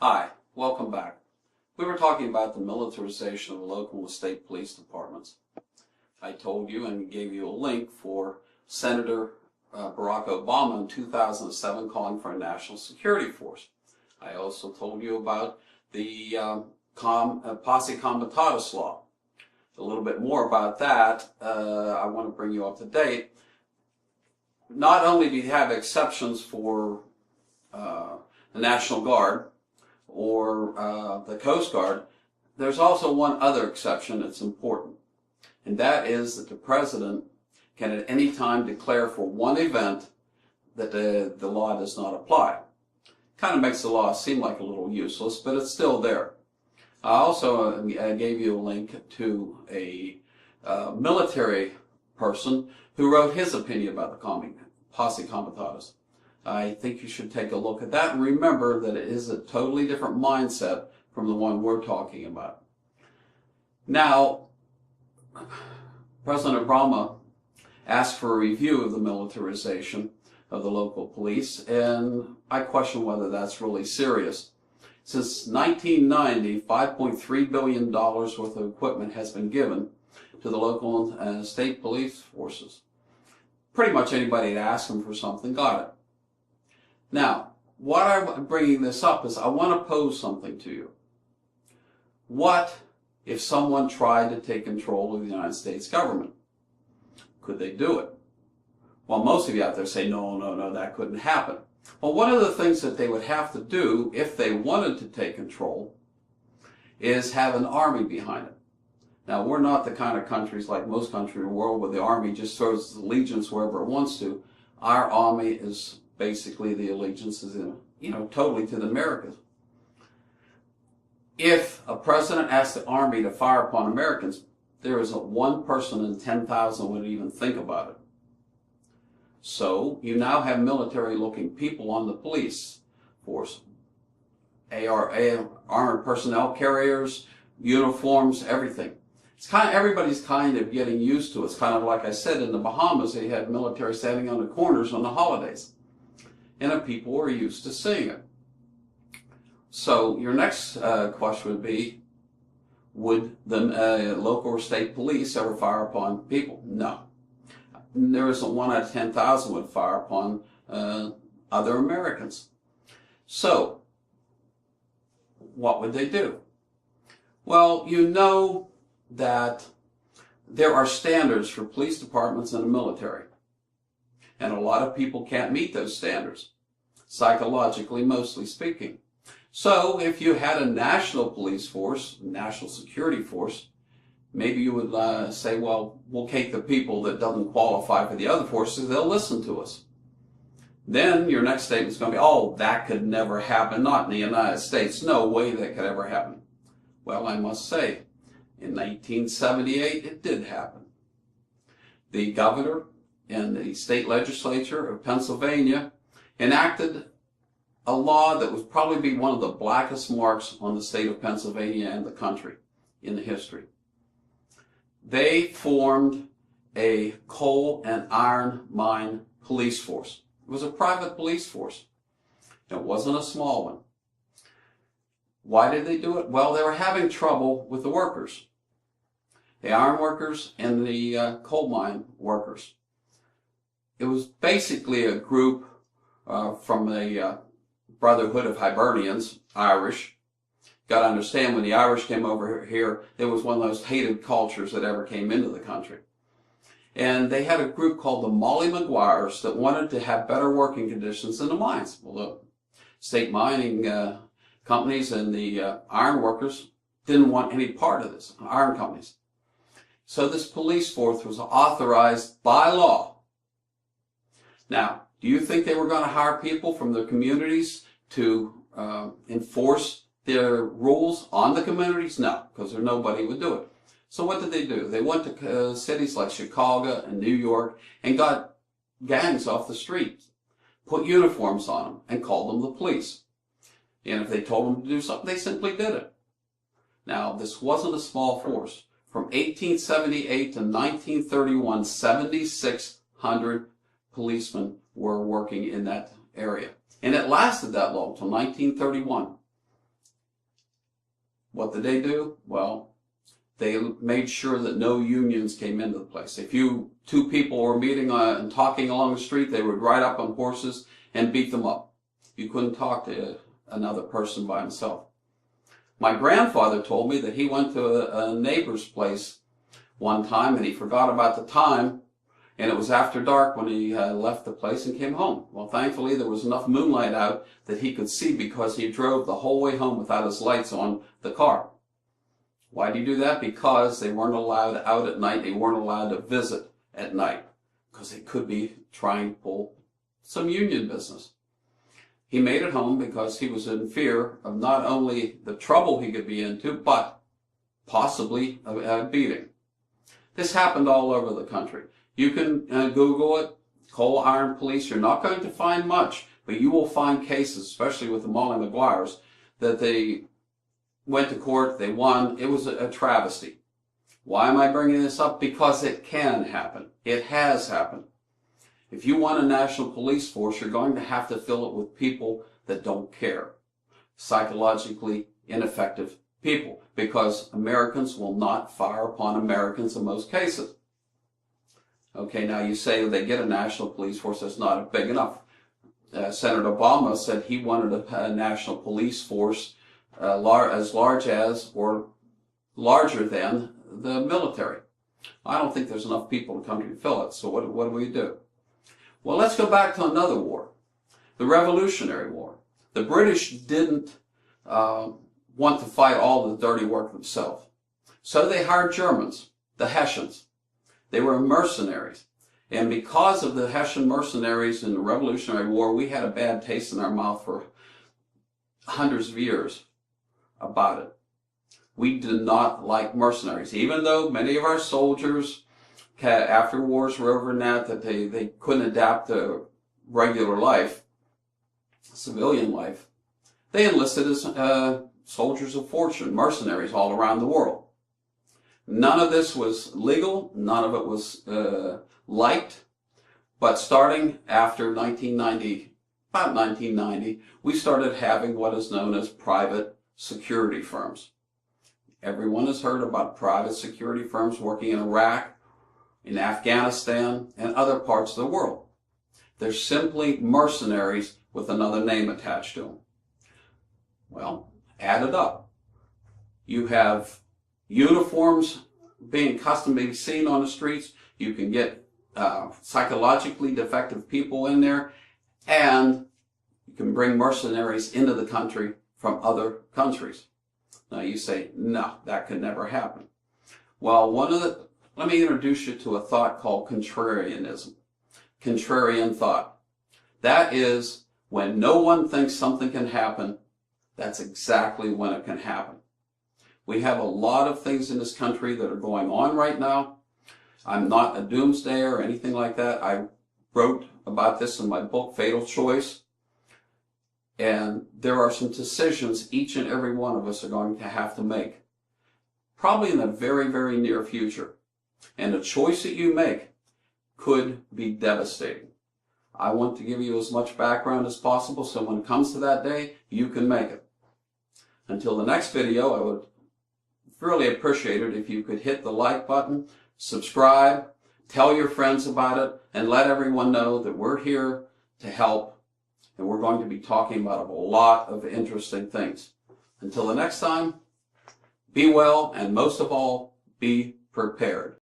Hi, welcome back. We were talking about the militarization of local and state police departments. I told you and gave you a link for Senator Barack Obama in 2007 calling for a national security force. I also told you about the Posse Comitatus law. A little bit more about that. I want to bring you up to date. Not only do you have exceptions for the National Guard or the Coast Guard, there's also one other exception that's important, and that is that the President can at any time declare for one event that the law does not apply. Kind of makes the law seem like a little useless, but it's still there. I also gave you a link to a military person who wrote his opinion about the Posse Comitatus. I think you should take a look at that and remember that it is a totally different mindset from the one we're talking about. Now, President Obama asked for a review of the militarization of the local police, and I question whether that's really serious. Since 1990, $5.3 billion worth of equipment has been given to the local and state police forces. Pretty much anybody that asked them for something got it. Now, why I'm bringing this up is I want to pose something to you. What if someone tried to take control of the United States government? Could they do it? Well, most of you out there say, no, that couldn't happen. Well, one of the things that they would have to do if they wanted to take control is have an army behind it. Now, we're not the kind of countries like most countries in the world where the army just throws allegiance wherever it wants to. Our army is basically the allegiance is, totally to the Americans. If a president asked the army to fire upon Americans, there isn't one person in 10,000 would even think about it. So you now have military-looking people on the police force, armored personnel carriers, uniforms, everything. It's everybody's kind of getting used to it. It's kind of like I said, in the Bahamas, they had military standing on the corners on the holidays. And the people were used to seeing it. So your next question would be, would the local or state police ever fire upon people? No. There isn't one out of 10,000 would fire upon other Americans. So, what would they do? Well, you know that there are standards for police departments in the military. And a lot of people can't meet those standards, psychologically, mostly speaking. So if you had a national police force, national security force, maybe you would say, well, we'll take the people that doesn't qualify for the other forces, they'll listen to us. Then your next statement is going to be, oh, that could never happen, not in the United States. No way that could ever happen. Well, I must say, in 1978, it did happen. The governor and the state legislature of Pennsylvania enacted a law that would probably be one of the blackest marks on the state of Pennsylvania and the country in the history. They formed a coal and iron mine police force. It was a private police force. It wasn't a small one. Why did they do it? Well, they were having trouble with the workers, the iron workers and the coal mine workers. It was basically a group from the Brotherhood of Hibernians, Irish. Got to understand, when the Irish came over here, it was one of those hated cultures that ever came into the country. And they had a group called the Molly Maguires that wanted to have better working conditions in the mines. Well, the state mining companies and the iron workers didn't want any part of this, iron companies. So this police force was authorized by law. Now, do you think they were going to hire people from the communities to enforce their rules on the communities? No, because nobody would do it. So what did they do? They went to cities like Chicago and New York and got gangs off the streets, put uniforms on them, and called them the police. And if they told them to do something, they simply did it. Now, this wasn't a small force. From 1878 to 1931, 7,600 policemen were working in that area. And it lasted that long, till 1931. What did they do? Well, they made sure that no unions came into the place. If two people were meeting and talking along the street, they would ride up on horses and beat them up. You couldn't talk to another person by himself. My grandfather told me that he went to a neighbor's place one time and he forgot about the time, and it was after dark when he left the place and came home. Well, thankfully there was enough moonlight out that he could see, because he drove the whole way home without his lights on the car. Why did he do that? Because they weren't allowed out at night. They weren't allowed to visit at night, because they could be trying to pull some union business. He made it home because he was in fear of not only the trouble he could be into, but possibly a beating. This happened all over the country. You can Google it, coal iron police. You're not going to find much, but you will find cases, especially with the Molly Maguires, that they went to court, they won. It was a travesty. Why am I bringing this up? Because it can happen. It has happened. If you want a national police force, you're going to have to fill it with people that don't care. Psychologically ineffective people, because Americans will not fire upon Americans in most cases. Okay, now you say they get a national police force, that's not big enough. Senator Obama said he wanted a national police force as large as or larger than the military. I don't think there's enough people in the country to fill it, so what do we do? Well, let's go back to another war, the Revolutionary War. The British didn't want to fight all the dirty work themselves, so they hired Germans, the Hessians. They were mercenaries. And because of the Hessian mercenaries in the Revolutionary War, we had a bad taste in our mouth for hundreds of years about it. We did not like mercenaries, even though many of our soldiers, after wars were over and that they couldn't adapt to regular life, civilian life. They enlisted as soldiers of fortune, mercenaries all around the world. None of this was legal. None of it was liked. But starting after about 1990, we started having what is known as private security firms. Everyone has heard about private security firms working in Iraq, in Afghanistan, and other parts of the world. They're simply mercenaries with another name attached to them. Well, add it up. You have uniforms being customly seen on the streets. You can get psychologically defective people in there, and you can bring mercenaries into the country from other countries. Now you say, no, that could never happen. Well, let me introduce you to a thought called contrarianism. Contrarian thought. That is, when no one thinks something can happen, that's exactly when it can happen. We have a lot of things in this country that are going on right now. I'm not a doomsdayer or anything like that. I wrote about this in my book, Fatal Choice. And there are some decisions each and every one of us are going to have to make, probably in the very, very near future. And the choice that you make could be devastating. I want to give you as much background as possible so when it comes to that day, you can make it. Until the next video, I would really appreciate it if you could hit the like button, subscribe, tell your friends about it, and let everyone know that we're here to help. And we're going to be talking about a lot of interesting things. Until the next time, be well, and most of all, be prepared.